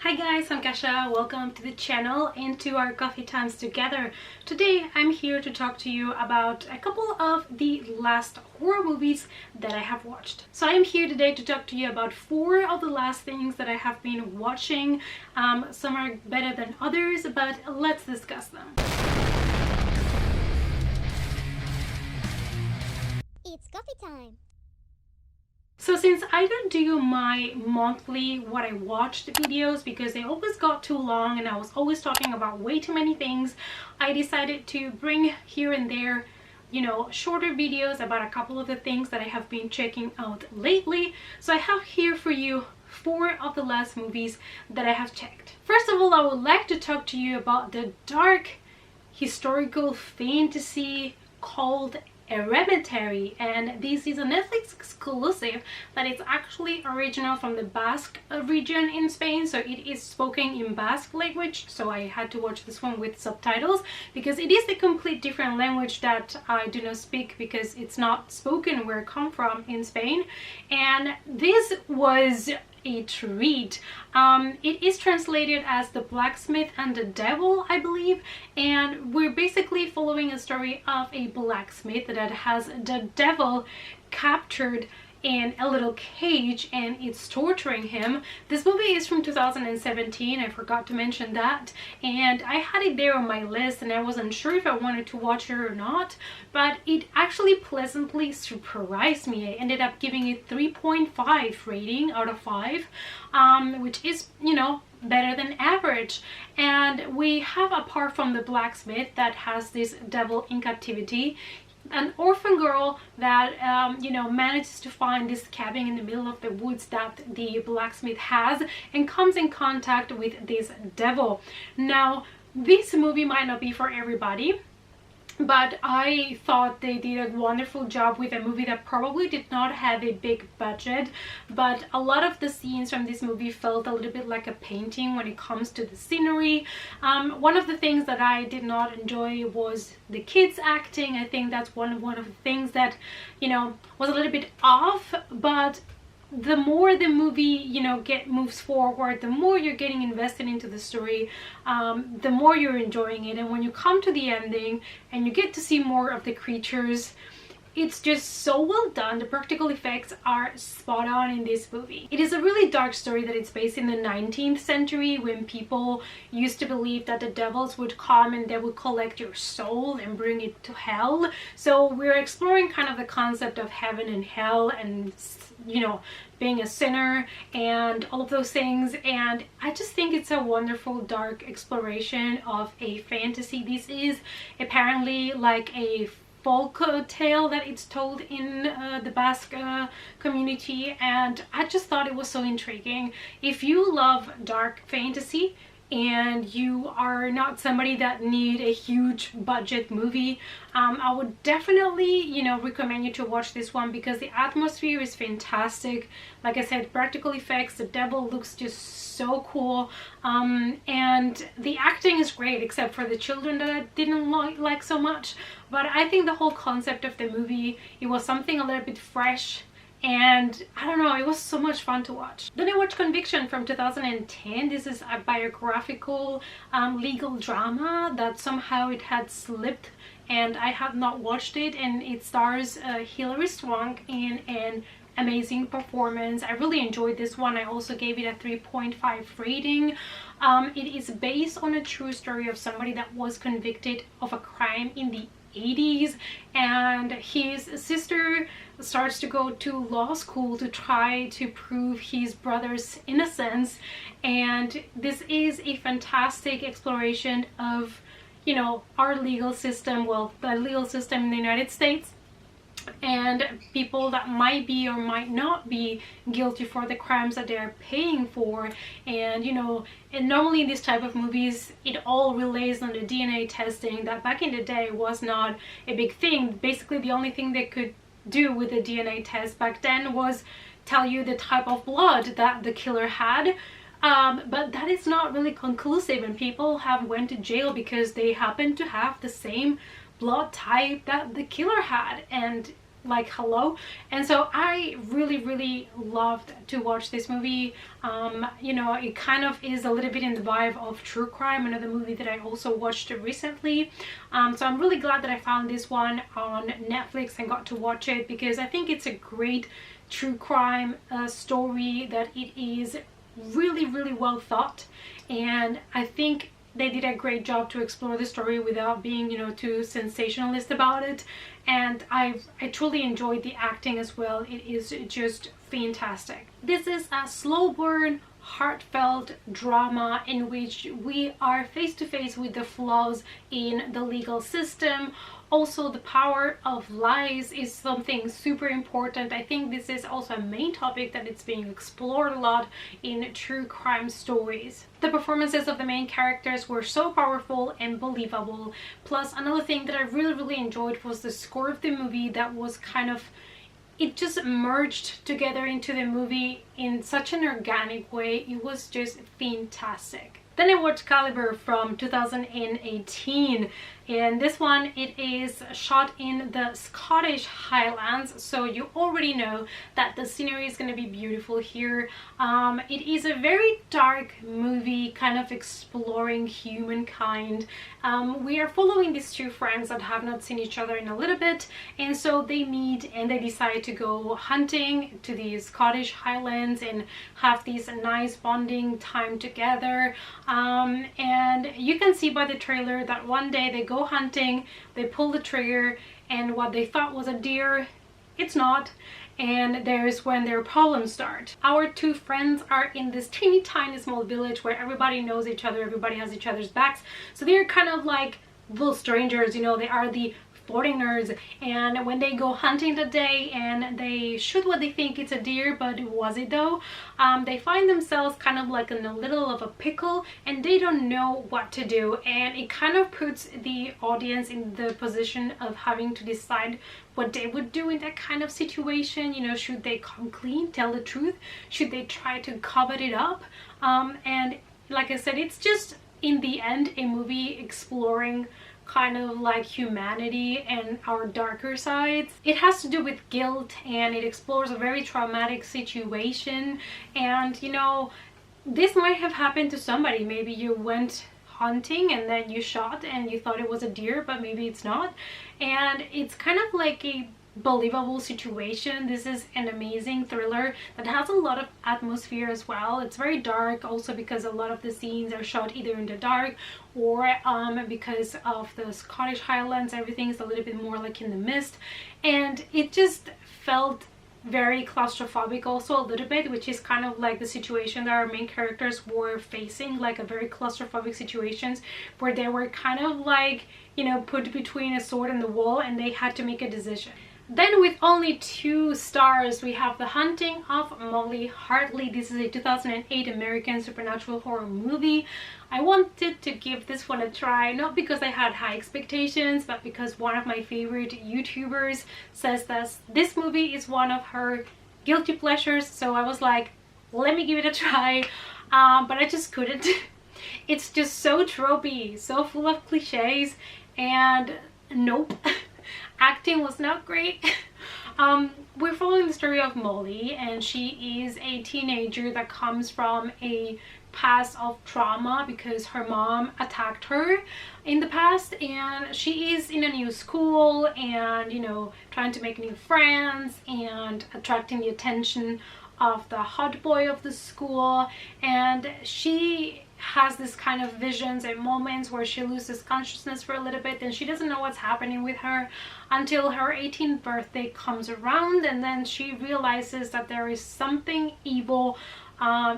Hi guys, I'm Kasha. Welcome to the channel and to our coffee times together. Today I'm here to talk to you about a couple of the last horror movies that I have watched. So I'm here today to talk to you about 4 of the last things that I have been watching. Some are better than others, but let's discuss them. It's coffee time! So since I don't do my monthly what I watched videos because they always got too long and I was always talking about way too many things, I decided to bring here and there, shorter videos about a couple of the things that I have been checking out lately. So I have here for you 4 of the last movies that I have checked. First of all, I would like to talk to you about the dark historical fantasy called Errmentari, and this is a Netflix exclusive that is actually original from the Basque region in Spain, so it is spoken in Basque language, so I had to watch this one with subtitles because it is a complete different language that I do not speak because it's not spoken where I come from in Spain. And this was a treat. It is translated as The Blacksmith and the Devil, I believe, and we're basically following a story of a blacksmith that has the devil captured in a little cage and it's torturing him. This movie is from 2017, I forgot to mention that, and I had it there on my list and I wasn't sure if I wanted to watch it or not, but it actually pleasantly surprised me. I ended up giving it 3.5 rating out of 5, which is, better than average. And we have, apart from the blacksmith that has this devil in captivity, an orphan girl that manages to find this cabin in the middle of the woods that the blacksmith has and comes in contact with this devil. Now, this movie might not be for everybody, but I thought they did a wonderful job with a movie that probably did not have a big budget, but a lot of the scenes from this movie felt a little bit like a painting when it comes to the scenery. One of the things that I did not enjoy was the kids acting. I think that's one of the things that was a little bit off, but the more the movie moves forward, the more you're getting invested into the story, the more you're enjoying it. And when you come to the ending and you get to see more of the creatures, it's just so well done. The practical effects are spot on in this movie. It is a really dark story that it's based in the 19th century when people used to believe that the devils would come and they would collect your soul and bring it to hell. So we're exploring kind of the concept of heaven and hell and being a sinner and all of those things, and I just think it's a wonderful dark exploration of a fantasy. This is apparently like a folk tale that it's told in the Basque community, and I just thought it was so intriguing. If you love dark fantasy and you are not somebody that need a huge budget movie, I would definitely recommend you to watch this one because the atmosphere is fantastic. Like I said, practical effects, the devil looks just so cool, and the acting is great except for the children that I didn't like so much. But I think the whole concept of the movie, it was something a little bit fresh, and I don't know, it was so much fun to watch. Then I watched Conviction from 2010. This is a biographical legal drama that somehow it had slipped and I have not watched it, and it stars Hilary Swank in an amazing performance. I really enjoyed this one. I also gave it a 3.5 rating. It is based on a true story of somebody that was convicted of a crime in the 80s, and his sister starts to go to law school to try to prove his brother's innocence, and this is a fantastic exploration of our legal system, well, the legal system in the United States, and people that might be or might not be guilty for the crimes that they're paying for. And and normally in this type of movies it all relays on the DNA testing that back in the day was not a big thing. Basically the only thing they could do with the DNA test back then was tell you the type of blood that the killer had, but that is not really conclusive, and people have went to jail because they happen to have the same blood type that the killer had. And like hello. And so I really loved to watch this movie. You know, it kind of is a little bit in the vibe of true crime, another movie that I also watched recently. So I'm really glad that I found this one on Netflix and got to watch it, because I think it's a great true crime story, that it is really well thought, and I think they did a great job to explore the story without being, you know, too sensationalist about it. And I truly enjoyed the acting as well. It is just fantastic. This is a slow burn, heartfelt drama in which we are face to face with the flaws in the legal system. Also, the power of lies is something super important. I think this is also a main topic that it's being explored a lot in true crime stories. The performances of the main characters were so powerful and believable. Plus, another thing that I really enjoyed was the score of the movie, that was kind of, it just merged together into the movie in such an organic way. It was just fantastic. Then I watched Calibre from 2018, and this one, it is shot in the Scottish Highlands, so you already know that the scenery is going to be beautiful here. It is a very dark movie, kind of exploring humankind. We are following these two friends that have not seen each other in a little bit, and so they meet and they decide to go hunting to the Scottish Highlands and have this nice bonding time together. And you can see by the trailer that one day they go hunting, they pull the trigger, and what they thought was a deer, it's not. And there's when their problems start. Our two friends are in this teeny tiny small village where everybody knows each other, everybody has each other's backs, so they're kind of like little strangers, you know, they are the foreigners. And when they go hunting that day and they shoot what they think it's a deer, but was it though, they find themselves kind of like in a little of a pickle, and they don't know what to do. And it kind of puts the audience in the position of having to decide what they would do in that kind of situation. You know, should they come clean, tell the truth? Should they try to cover it up? And like I said, it's just in the end a movie exploring kind of like humanity and our darker sides. It has to do with guilt, and it explores a very traumatic situation. And you know, this might have happened to somebody. Maybe you went hunting and then you shot and you thought it was a deer, but maybe it's not. And it's kind of like a believable situation. This is an amazing thriller that has a lot of atmosphere as well. It's very dark also because a lot of the scenes are shot either in the dark or because of the Scottish Highlands, everything is a little bit more like in the mist, and it just felt very claustrophobic also a little bit, which is kind of like the situation that our main characters were facing, like a very claustrophobic situations where they were kind of like, you know, put between a sword and the wall, and they had to make a decision. Then with only 2 stars, we have The Haunting of Molly Hartley. This is a 2008 American supernatural horror movie. I wanted to give this one a try, not because I had high expectations, but because one of my favorite YouTubers says that this movie is one of her guilty pleasures. So I was like, let me give it a try, but I just couldn't. It's just so tropey, so full of cliches, and nope. Acting was not great. We're following the story of Molly, and she is a teenager that comes from a past of trauma because her mom attacked her in the past, and she is in a new school and, you know, trying to make new friends and attracting the attention of the hot boy of the school. And she has this kind of visions and moments where she loses consciousness for a little bit, and she doesn't know what's happening with her until her 18th birthday comes around, and then she realizes that there is something evil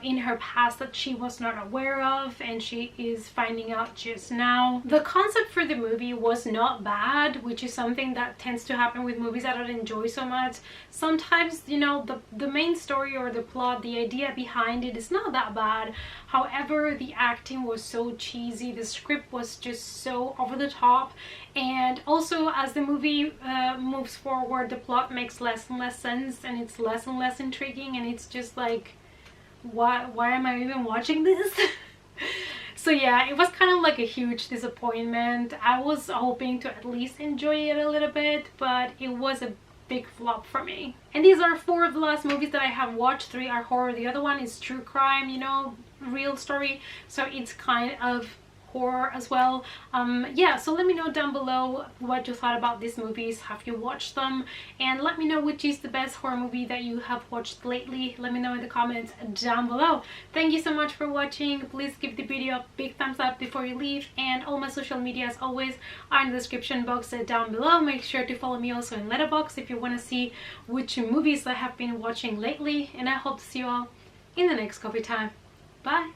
in her past that she was not aware of, and she is finding out just now. The concept for the movie was not bad, which is something that tends to happen with movies I don't enjoy so much. Sometimes, you know, the main story or the plot, the idea behind it is not that bad. However, the acting was so cheesy, the script was just so over the top, and also as the movie moves forward, the plot makes less and less sense, and it's less and less intriguing, and it's just like, why am I even watching this? So yeah, it was kind of like a huge disappointment. I was hoping to at least enjoy it a little bit, but it was a big flop for me. And these are 4 of the last movies that I have watched. 3 are horror, the other one is true crime, you know, real story, so it's kind of horror as well. Yeah, so let me know down below what you thought about these movies. Have you watched them? And let me know which is the best horror movie that you have watched lately. Let me know in the comments down below. Thank you so much for watching. Please give the video a big thumbs up before you leave, and all my social media as always are in the description box down below. Make sure to follow me also in Letterboxd if you want to see which movies I have been watching lately, and I hope to see you all in the next coffee time. Bye!